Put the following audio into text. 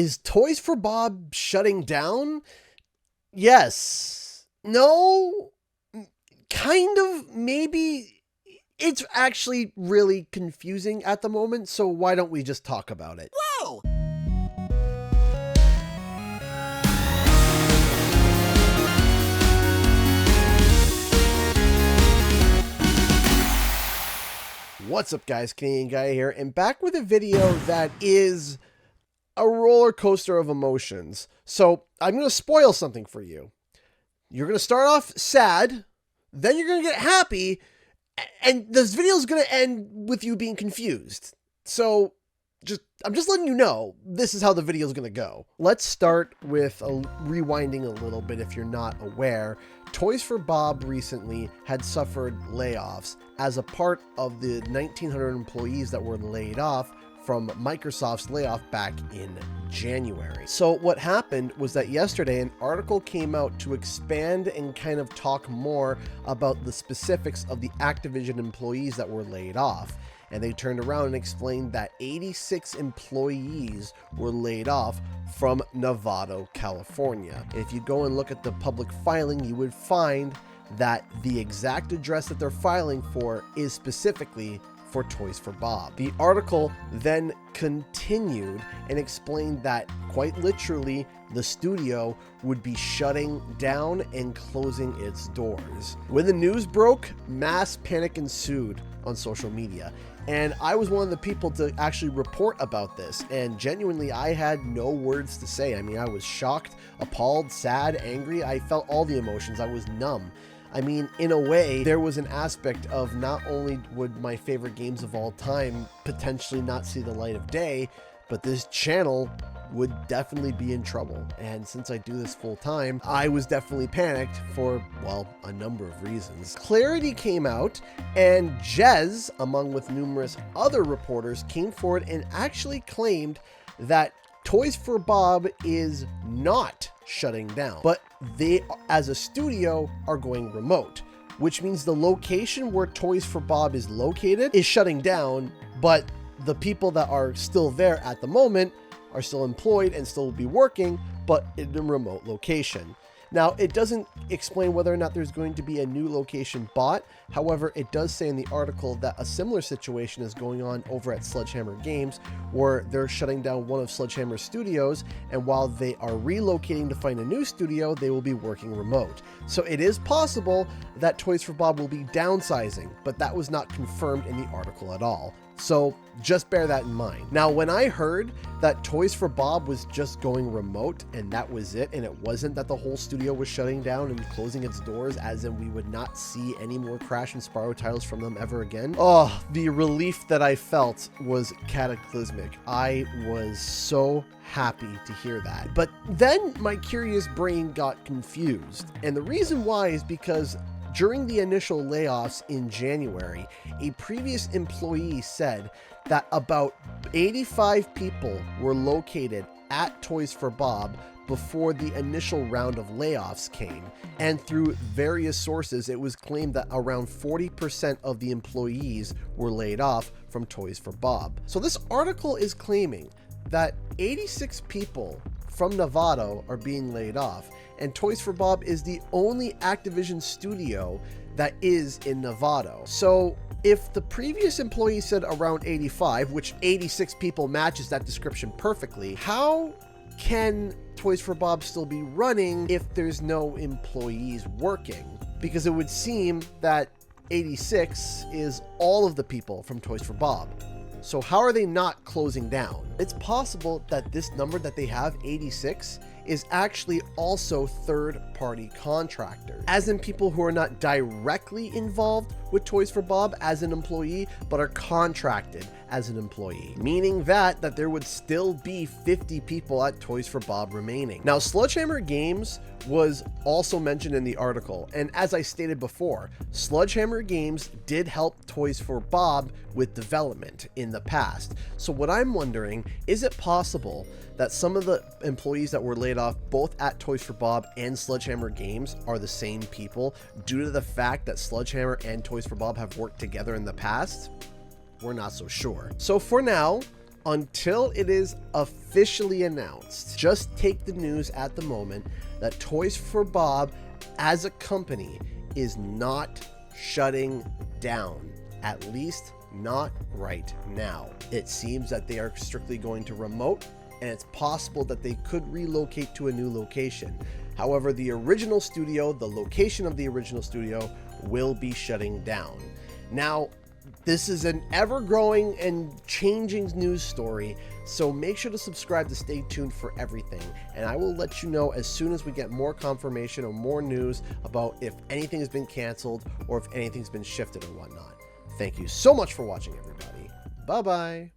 Is Toys for Bob shutting down? Yes. No. Kind of. Maybe. It's actually really confusing at the moment, so why don't we just talk about it? Whoa! What's up, guys? Canadian Guy here, and back with a video that is a roller coaster of emotions. So I'm going to spoil something for you. You're going to start off sad, then you're going to get happy, and this video is going to end with you being confused. So I'm just letting you know this is how the video is going to go. Let's start with rewinding a little bit. If you're not aware, Toys for Bob recently had suffered layoffs as a part of the 1,900 employees that were laid off from Microsoft's layoff back in January. So what happened was that yesterday an article came out to expand and kind of talk more about the specifics of the Activision employees that were laid off. And they turned around and explained that 86 employees were laid off from Novato, California. And if you go and look at the public filing, you would find that the exact address that they're filing for is specifically for Toys for Bob. The article then continued and explained that quite literally the studio would be shutting down and closing its doors. When the news broke, mass panic ensued on social media. And I was one of the people to actually report about this. And genuinely, I had no words to say. I mean, I was shocked, appalled, sad, angry. I felt all the emotions. I was numb. I mean, in a way, there was an aspect of not only would my favorite games of all time potentially not see the light of day, but this channel would definitely be in trouble. And since I do this full time, I was definitely panicked for, well, a number of reasons. Clarity came out, and Jez, along with numerous other reporters, came forward and actually claimed that Toys for Bob is not shutting down, but they, as a studio, are going remote, which means the location where Toys for Bob is located is shutting down, but the people that are still there at the moment are still employed and still be working, but in a remote location. Now, it doesn't explain whether or not there's going to be a new location bought. However, it does say in the article that a similar situation is going on over at Sledgehammer Games, where they're shutting down one of Sledgehammer's studios, and while they are relocating to find a new studio, they will be working remote. So it is possible that Toys for Bob will be downsizing, but that was not confirmed in the article at all. So just bear that in mind. Now, when I heard that Toys for Bob was just going remote and that was it, and it wasn't that the whole studio was shutting down and closing its doors, as in we would not see any more Crash and Spyro titles from them ever again, oh, the relief that I felt was cataclysmic. I was so happy to hear that. But then my curious brain got confused. And the reason why is because during the initial layoffs in January, a previous employee said that about 85 people were located at Toys for Bob before the initial round of layoffs came. And through various sources, it was claimed that around 40% of the employees were laid off from Toys for Bob. So this article is claiming that 86 people from Novato are being laid off, and Toys for Bob is the only Activision studio that is in Novato. So if the previous employee said around 85, which 86 people matches that description perfectly, how can Toys for Bob still be running if there's no employees working? Because it would seem that 86 is all of the people from Toys for Bob. So how are they not closing down? It's possible that this number that they have, 86, is actually also third-party contractors, as in people who are not directly involved with Toys for Bob as an employee, but are contracted as an employee, meaning that there would still be 50 people at Toys for Bob remaining. Now, Sledgehammer Games was also mentioned in the article, and as I stated before, Sledgehammer Games did help Toys for Bob with development in the past. So what I'm wondering, is it possible that some of the employees that were laid off both at Toys for Bob and Sledgehammer Games are the same people due to the fact that Sledgehammer and Toys for Bob have worked together in the past? We're not so sure. So for now, Until it is officially announced, just take the news at the moment that Toys for Bob as a company is not shutting down, at least not right now. It seems that they are strictly going to remote, and it's possible that they could relocate to a new location. However, the original studio, the location of the original studio, will be shutting down. Now, this is an ever-growing and changing news story, so make sure to subscribe to stay tuned for everything, and I will let you know as soon as we get more confirmation or more news about if anything has been canceled or if anything's been shifted or whatnot. Thank you so much for watching, everybody. Bye-bye.